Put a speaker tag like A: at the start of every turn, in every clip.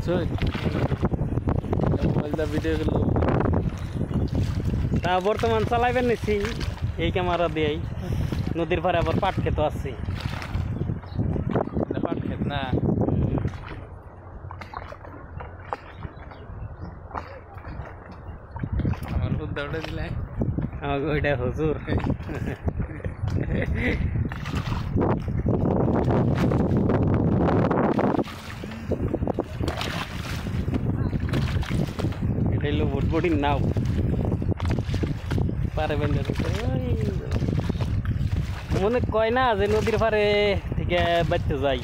A: দেখছো মোবাইলটা ভিডিও গুলো
B: তা বর্তমান চালাইবেন নিছি এই ক্যামেরা দিয়েই নদীর পাড়ে আবার পাট খেতে আসছি
A: পাট খেত না আমার উদ্ধারটা দিলে
B: আমাকে ওইটা হুজুর এটা হলো বুটবুটির নাও পারে বেঁধে মনে কয় না যে নদীর পাড়ে থেকে বাঁচতে যাই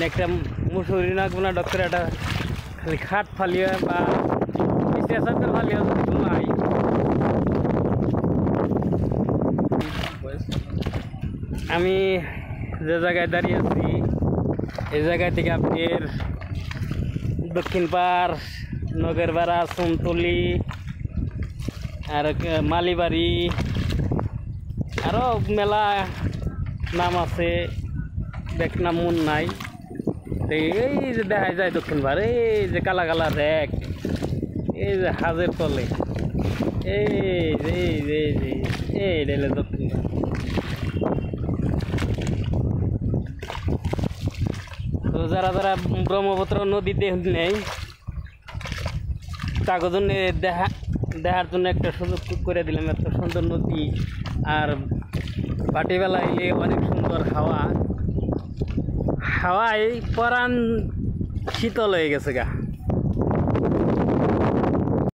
B: একটা মুসুরি না কোনো ডক্টর একটা খালি খাট ফালিয়ে বা স্টেশন ফালিয়ে যদি ঘুমাই আমি যে জায়গায় দাঁড়িয়ে আছি এই জায়গায় থেকে আপনার দক্ষিণ পাড় নগরপাড়া সোমতলি আর মালিবাড়ি আরও মেলা নাম আছে দেখ নাম মন নাই এই যে দেখা যায় দক্ষিণ পাড় এই যে কালা কালা র্যাক এই যে হাজের তলে এই যে এই রেলে দক্ষিণ পাড় তো যারা যারা ব্রহ্মপুত্র নদীতে নেই তাদের জন্য দেখার জন্য একটা সুযোগ করে দিলাম এত সুন্দর নদী আর পাটিবেলা এলে অনেক সুন্দর হাওয়ায় পরাণ শীতল হয়ে গেছে গা।